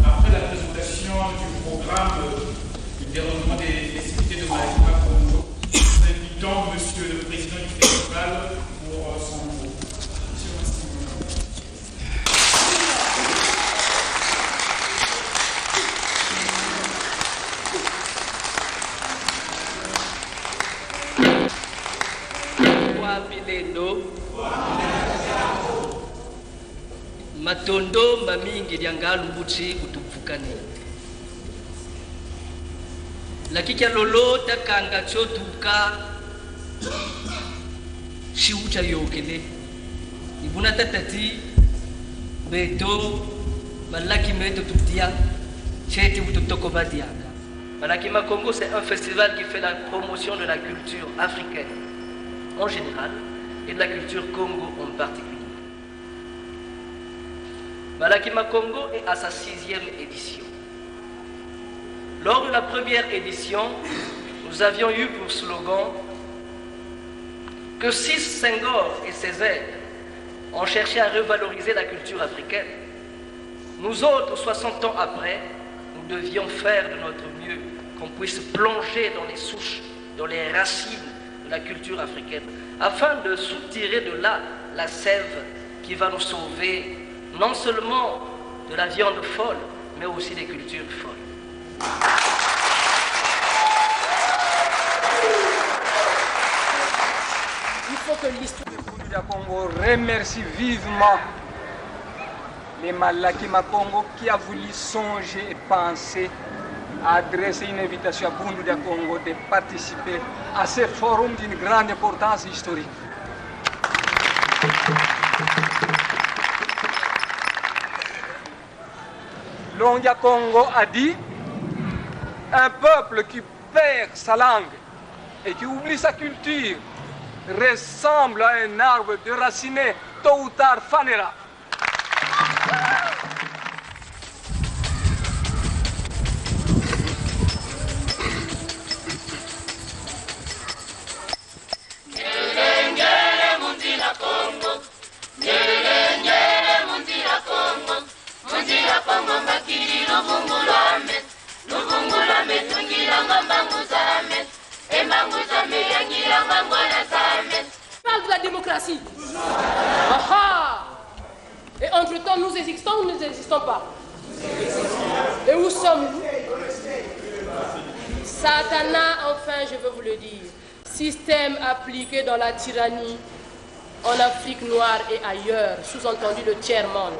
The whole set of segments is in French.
Après la présentation du programme du déroulement des festivités de Malaquima Congo, nous invitons Monsieur le Président du festival pour son mot. Matondo mamingi lianga lubuchi kutupukani lakika lolo takanga chotuka shiucha yokele ibuna tatati beto malaki meto tutia cheti utotoko badiaka. Malaquima Congo, c'est un festival qui fait la promotion de la culture africaine en général et de la culture Congo en particulier. Malaquima Congo est à sa 6e édition. Lors de la première édition, nous avions eu pour slogan que si Senghor et ses aides ont cherché à revaloriser la culture africaine, nous autres, 60 ans après, nous devions faire de notre mieux qu'on puisse plonger dans les souches, dans les racines de la culture africaine, afin de soutirer de là la sève qui va nous sauver non seulement de la viande folle, mais aussi des cultures folles. Il faut que l'histoire du Congo remercie vivement les Malaquima Congo qui a voulu songer et penser à adresser une invitation à Bundu de Congo de participer à ce forum d'une grande importance historique. Longia Congo a dit un peuple qui perd sa langue et qui oublie sa culture ressemble à un arbre déraciné, tôt ou tard fanera. Parle de la démocratie. Et entre-temps, nous existons ou nous n'existons pas? Et où sommes-nous? Satana, enfin, je veux vous le dire, système appliqué dans la tyrannie en Afrique noire et ailleurs, sous-entendu le tiers-monde.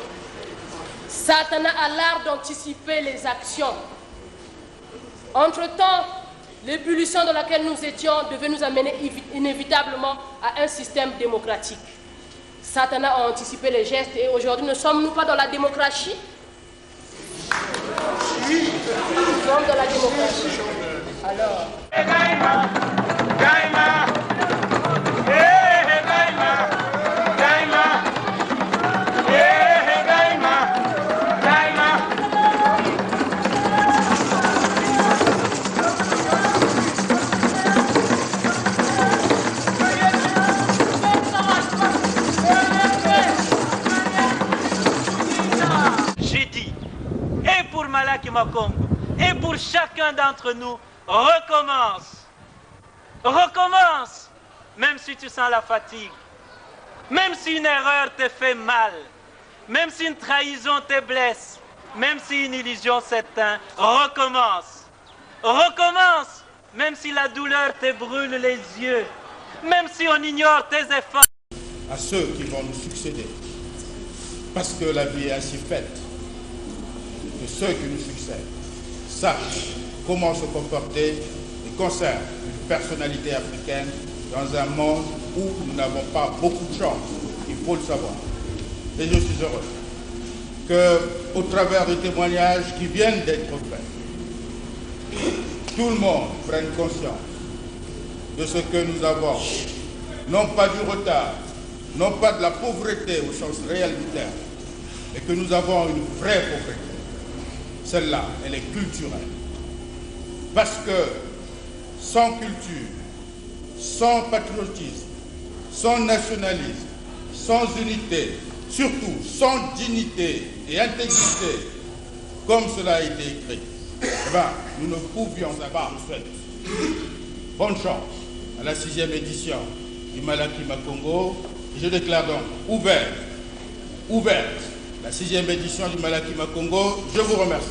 Satana a l'art d'anticiper les actions. Entre-temps, l'ébullition dans laquelle nous étions devait nous amener inévitablement à un système démocratique. Satana a anticipé les gestes et aujourd'hui ne sommes-nous pas dans la démocratie? Oui, nous sommes dans la démocratie. Alors... Malaquima Congo et pour chacun d'entre nous, recommence. Recommence, même si tu sens la fatigue, même si une erreur te fait mal, même si une trahison te blesse, même si une illusion s'éteint, recommence. Recommence, même si la douleur te brûle les yeux, même si on ignore tes efforts. À ceux qui vont nous succéder, parce que la vie est ainsi faite, que ceux qui nous succèdent sachent comment se comporter et concerne une personnalité africaine dans un monde où nous n'avons pas beaucoup de chance, il faut le savoir. Et je suis heureux qu'au travers des témoignages qui viennent d'être faits, tout le monde prenne conscience de ce que nous avons, non pas du retard, non pas de la pauvreté au sens réel du terme, mais que nous avons une vraie pauvreté. Celle-là, elle est culturelle. Parce que sans culture, sans patriotisme, sans nationalisme, sans unité, surtout sans dignité et intégrité, comme cela a été écrit, eh bien, nous ne pouvions pas faire. Bonne chance à la 6e édition du Malaki Makongo. Je déclare donc ouverte la 6e édition du Malaki Makongo. Je vous remercie.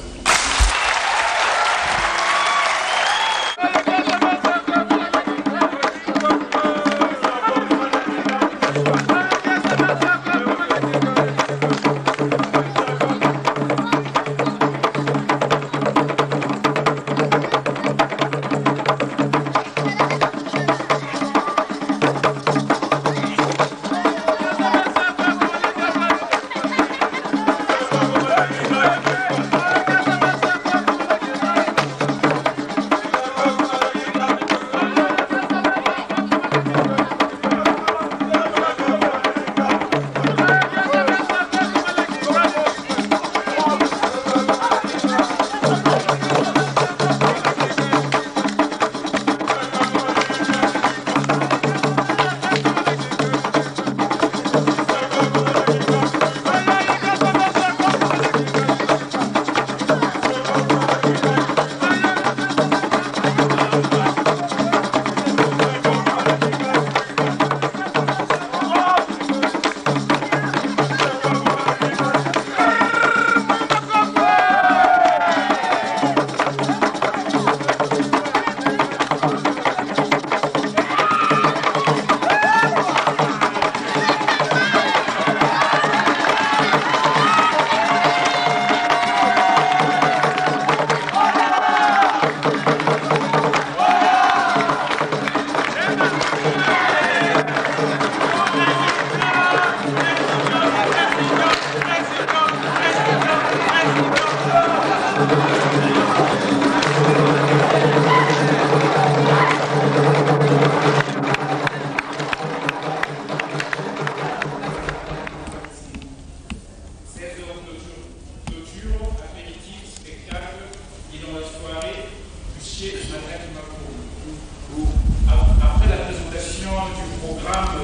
Après la présentation du programme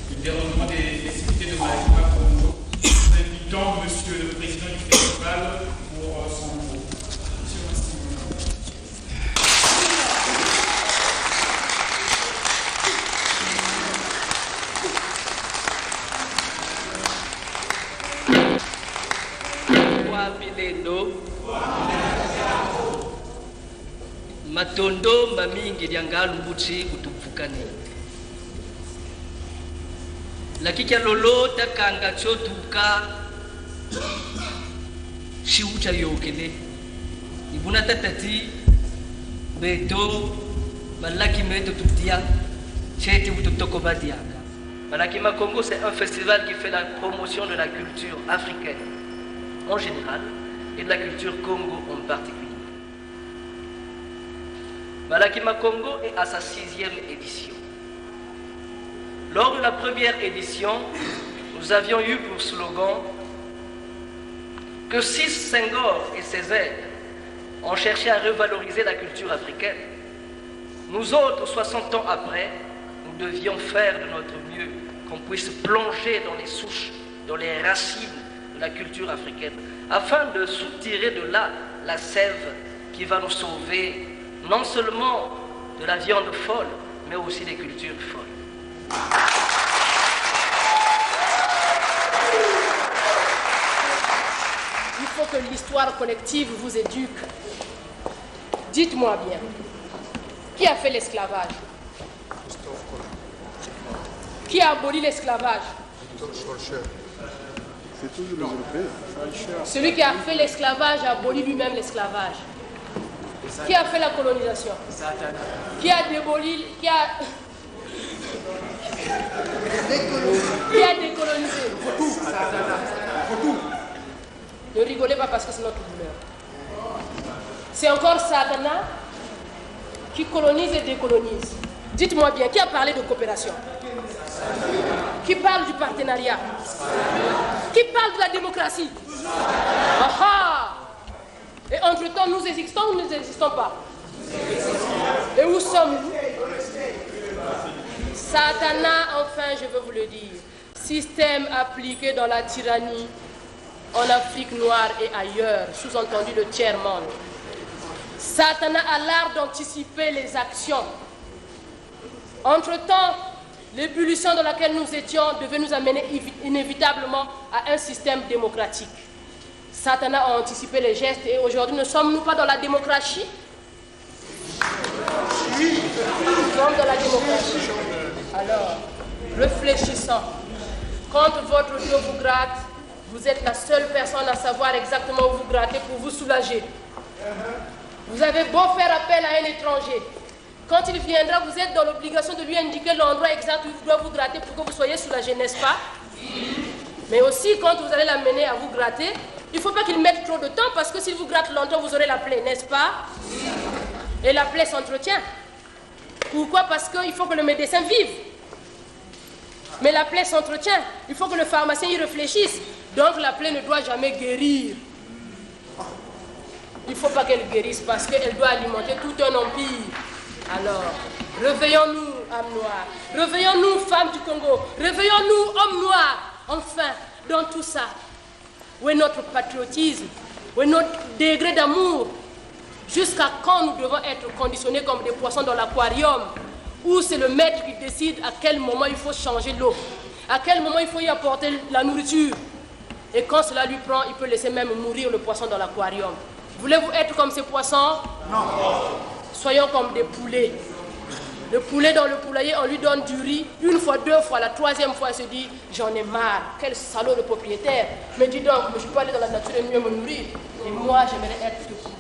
du déroulement des festivités de Malaki Makongo, nous invitons Monsieur le Président du Festival pour son mot. Matondo mamingi liangalu mbuchi kutupfukani lakika lolo takanga chotuka shiucha yokele ibuna tatati beto malaki meto tutia cheti utotoko badiaka. Malaki Makongo, c'est un festival qui fait la promotion de la culture africaine en général et de la culture Congo en particulier. Malaki Makongo est à sa 6e édition. Lors de la première édition, nous avions eu pour slogan que si Senghor et ses aides ont cherché à revaloriser la culture africaine, nous autres, 60 ans après, nous devions faire de notre mieux qu'on puisse plonger dans les souches, dans les racines de la culture africaine, afin de soutirer de là la sève qui va nous sauver non seulement de la viande folle, mais aussi des cultures folles. Il faut que l'histoire collective vous éduque. Dites-moi bien, qui a fait l'esclavage? Qui a aboli l'esclavage? C'est toujours les Européens. Celui qui a fait l'esclavage a aboli lui-même l'esclavage. Qui a fait la colonisation? Qui a démoli, qui a décolonisé? Ne rigolez pas parce que c'est notre douleur. C'est encore Satan qui colonise et décolonise. Dites-moi bien, qui a parlé de coopération? Qui parle du partenariat? Qui parle de la démocratie? Aha! Et entre-temps, nous existons ou nous n'existons pas? Et où sommes-nous? Satana, enfin, je veux vous le dire, système appliqué dans la tyrannie en Afrique noire et ailleurs, sous-entendu le tiers-monde. Satana a l'art d'anticiper les actions. Entre-temps, l'ébullition dans laquelle nous étions devait nous amener inévitablement à un système démocratique. Satana a anticipé les gestes et aujourd'hui ne sommes-nous pas dans la démocratie? Nous sommes dans la démocratie. Alors, réfléchissons. Quand votre dos vous gratte, vous êtes la seule personne à savoir exactement où vous grattez pour vous soulager. Vous avez beau faire appel à un étranger. Quand il viendra, vous êtes dans l'obligation de lui indiquer l'endroit exact où il doit vous gratter pour que vous soyez soulagé, n'est-ce pas? Mais aussi, quand vous allez l'amener à vous gratter, il ne faut pas qu'il mette trop de temps parce que s'il vous gratte longtemps, vous aurez la plaie, n'est-ce pas? Et la plaie s'entretient. Pourquoi? Parce qu'il faut que le médecin vive. Mais la plaie s'entretient. Il faut que le pharmacien y réfléchisse. Donc la plaie ne doit jamais guérir. Il ne faut pas qu'elle guérisse parce qu'elle doit alimenter tout un empire. Alors, réveillons-nous, âmes noires. Réveillons-nous, femmes du Congo. Réveillons-nous, hommes noirs. Enfin, dans tout ça, où est notre patriotisme? Où est notre degré d'amour? Jusqu'à quand nous devons être conditionnés comme des poissons dans l'aquarium, où c'est le maître qui décide à quel moment il faut changer l'eau, à quel moment il faut y apporter la nourriture. Et quand cela lui prend, il peut laisser même mourir le poisson dans l'aquarium. Voulez-vous être comme ces poissons? Non. Soyons comme des poulets. Le poulet dans le poulailler, on lui donne du riz, une fois, deux fois, la troisième fois, il se dit, j'en ai marre, quel salaud de propriétaire. Mais dis donc, je peux aller dans la nature et mieux me nourrir. Et moi, j'aimerais être ce poulet.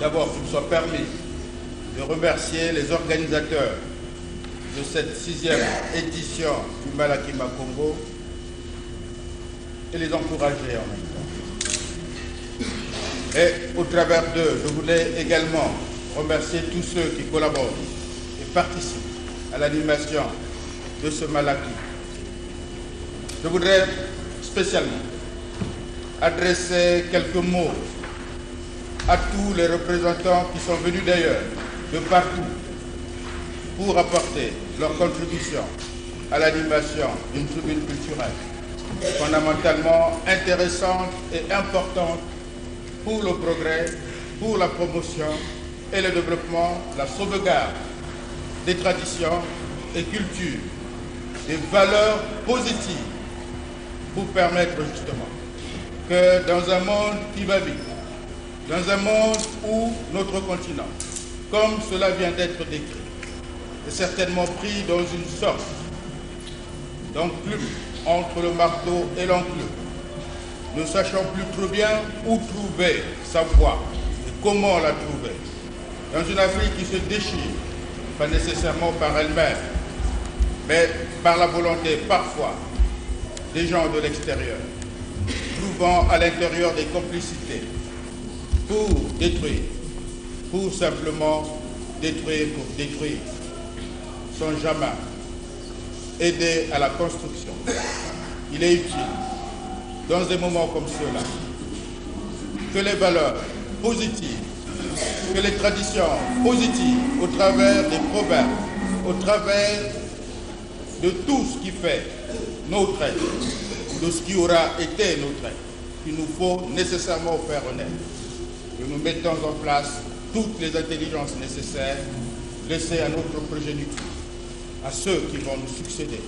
D'abord, qu'il me soit permis de remercier les organisateurs de cette 6e édition du Malakima Congo et les encourager en même temps. Et au travers d'eux, je voulais également remercier tous ceux qui collaborent et participent à l'animation de ce Malaki. Je voudrais spécialement adresser quelques mots à tous les représentants qui sont venus d'ailleurs, de partout, pour apporter leur contribution à l'animation d'une tribune culturelle. fondamentalement intéressante et importante pour le progrès, pour la promotion et le développement, la sauvegarde des traditions et cultures, des valeurs positives pour permettre justement que dans un monde qui va vite, dans un monde où notre continent, comme cela vient d'être décrit, est certainement pris dans une sorte d'enclume entre le marteau et l'enclume, ne sachant plus trop bien où trouver sa voie et comment la trouver. Dans une Afrique qui se déchire, pas nécessairement par elle-même, mais par la volonté parfois des gens de l'extérieur, trouvant à l'intérieur des complicités pour détruire, pour simplement détruire pour détruire, sans jamais aider à la construction. Il est utile, dans des moments comme ceux-là, que les valeurs positives, que les traditions positives, au travers des proverbes, au travers de tout ce qui fait notre être, de ce qui aura été notre être, qu'il nous faut nécessairement faire honnête, que nous mettons en place toutes les intelligences nécessaires, laissées à notre progéniture, à ceux qui vont nous succéder.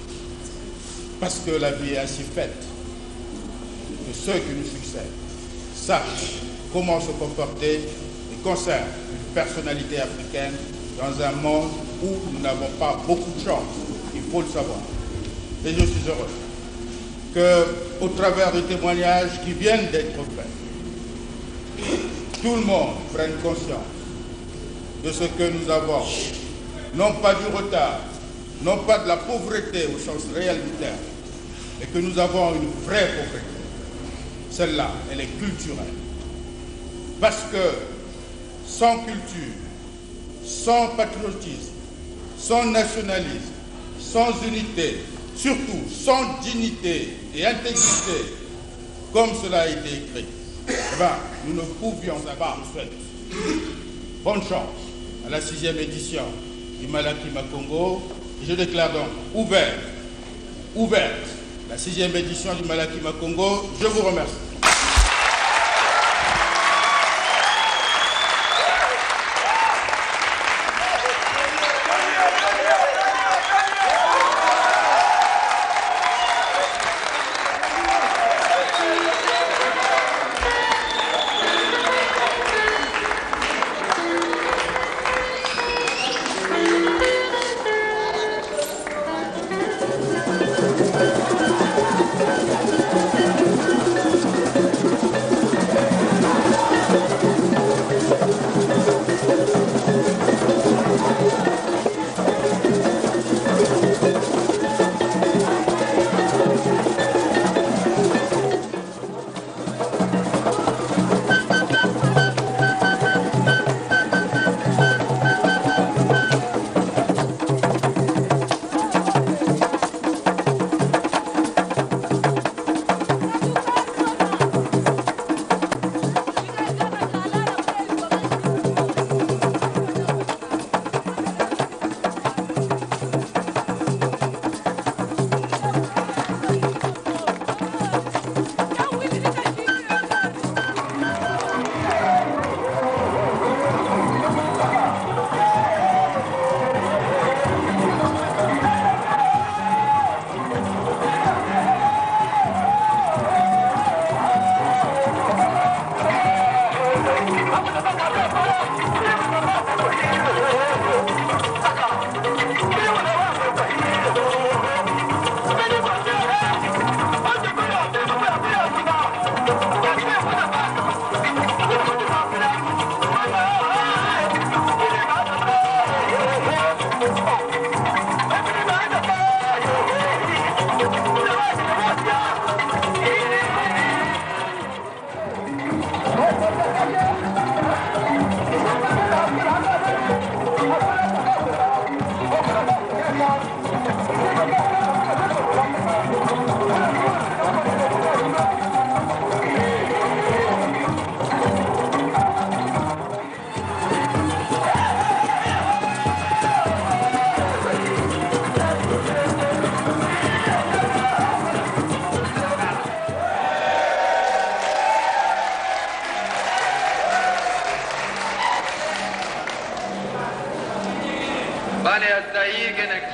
Parce que la vie est ainsi faite, que ceux qui nous succèdent sachent comment se comporter et conservent une personnalité africaine dans un monde où nous n'avons pas beaucoup de chance, il faut le savoir. Et je suis heureux qu'au travers des témoignages qui viennent d'être faits, tout le monde prenne conscience de ce que nous avons, non pas du retard, non pas de la pauvreté au sens réel du terme, mais que nous avons une vraie pauvreté. Celle-là, elle est culturelle. Parce que sans culture, sans patriotisme, sans nationalisme, sans unité, surtout sans dignité et intégrité, comme cela a été écrit, eh bien, nous ne pouvions pas nous souhaiter. Bonne chance à la 6e édition du Malaki Makongo. Et je déclare donc ouverte la 6e édition du Malaki Makongo. Je vous remercie.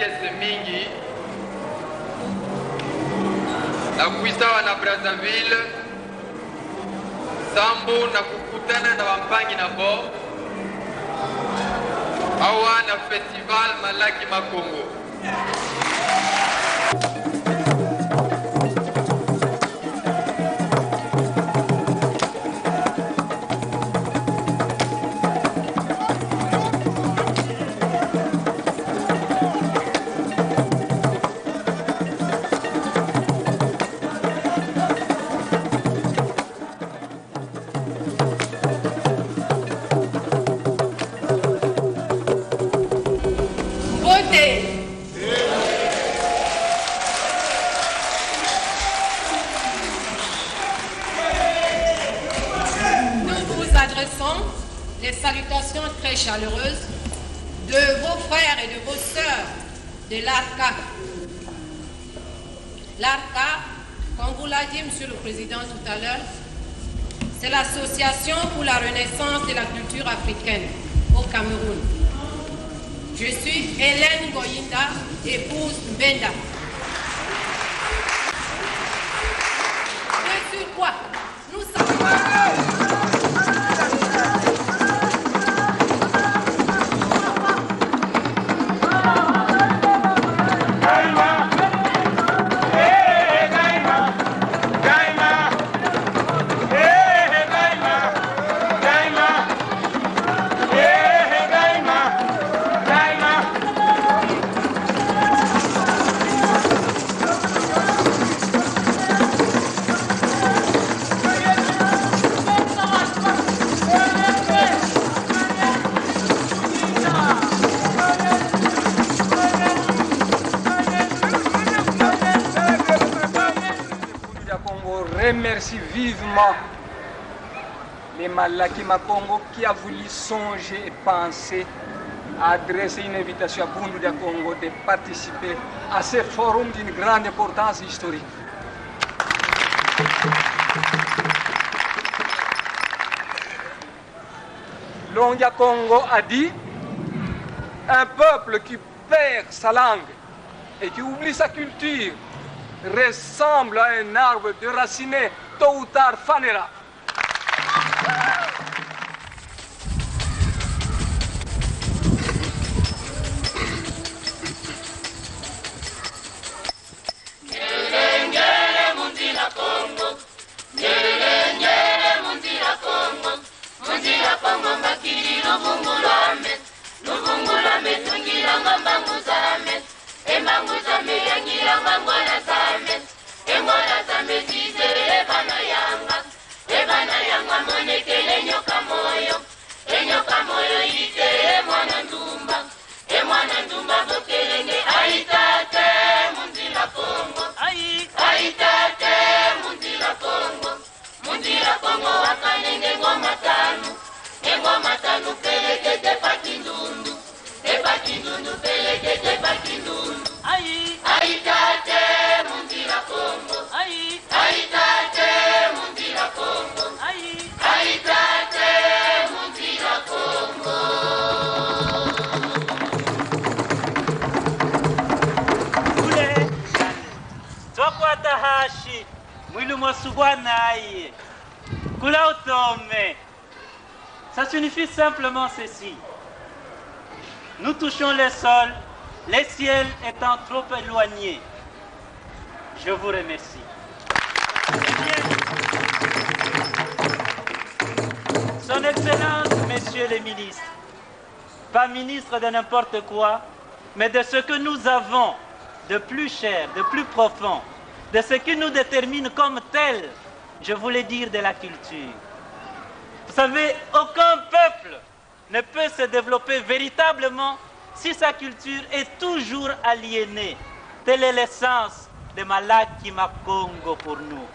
kese mingi na kuisawa na Brazzaville sambu na kukutana na wampangi na bo awa na festival Malaki Makongo. Les salutations très chaleureuses de vos frères et de vos sœurs de l'ARCA. L'ARCA, comme vous l'a dit Monsieur le Président tout à l'heure, c'est l'Association pour la renaissance de la culture africaine au Cameroun. Je suis Hélène Goyinda, épouse Mbenda. Et sur quoi nous savons... Remercie vivement les Malaki Makongo qui a voulu songer et penser à adresser une invitation à Bundu de Congo de participer à ce forum d'une grande importance historique. Longia Congo a dit un peuple qui perd sa langue et qui oublie sa culture ressemble à un arbre déraciné, tôt ou tard fanera. Ça signifie simplement ceci. Nous touchons le sol, les ciels étant trop éloignés. Je vous remercie. Son Excellence, Messieurs les ministres, pas ministre de n'importe quoi, mais de ce que nous avons de plus cher, de plus profond, de ce qui nous détermine comme tel, je voulais dire de la culture. Vous savez, aucun peuple ne peut se développer véritablement si sa culture est toujours aliénée. Telle est l'essence de Malaki Makongo pour nous.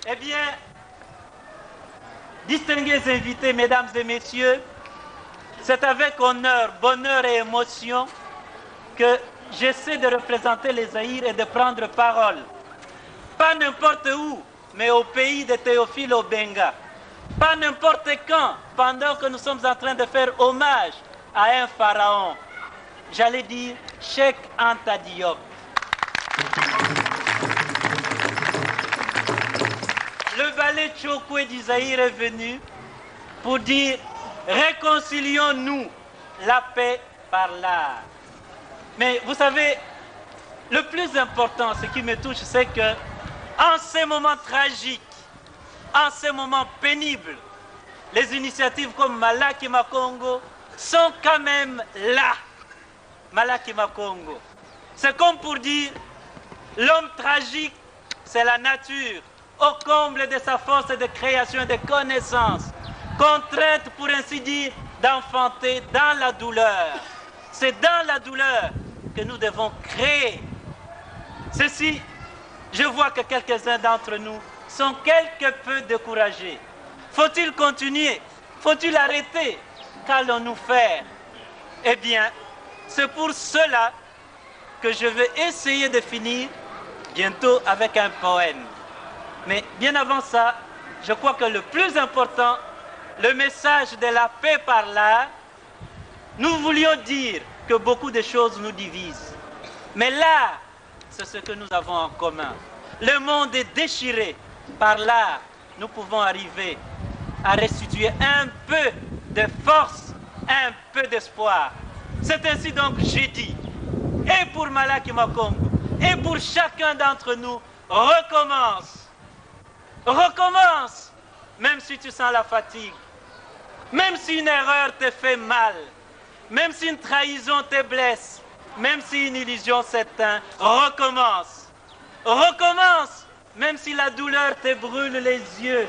Eh bien, distingués invités, mesdames et messieurs, c'est avec honneur, bonheur et émotion que j'essaie de représenter les Zaïre et de prendre parole. Pas n'importe où, mais au pays de Théophile Obenga, pas n'importe quand, pendant que nous sommes en train de faire hommage à un pharaon. J'allais dire Cheikh Anta Diop. Le valet Tchokwe d'Isaïr est venu pour dire réconcilions-nous, la paix par l'art. Mais vous savez, le plus important, ce qui me touche, c'est que en ces moments tragiques, en ces moments pénibles, les initiatives comme Malaki Makongo sont quand même là. Malaki Makongo. C'est comme pour dire, l'homme tragique, c'est la nature, au comble de sa force de création et de connaissance, contrainte, pour ainsi dire, d'enfanter dans la douleur. C'est dans la douleur que nous devons créer. Ceci, je vois que quelques-uns d'entre nous sont quelque peu découragés. Faut-il continuer? Faut-il arrêter? Qu'allons-nous faire? Eh bien, c'est pour cela que je vais essayer de finir bientôt avec un poème. Mais bien avant ça, je crois que le plus important, le message de la paix par l'art, nous voulions dire que beaucoup de choses nous divisent. Mais l'art, c'est ce que nous avons en commun. Le monde est déchiré. Par l'art, nous pouvons arriver à restituer un peu de force, un peu d'espoir. C'est ainsi donc que j'ai dit, et pour Malaki Makongo, et pour chacun d'entre nous, recommence. Recommence, même si tu sens la fatigue, même si une erreur te fait mal, même si une trahison te blesse, même si une illusion s'éteint, recommence. Recommence, même si la douleur te brûle les yeux.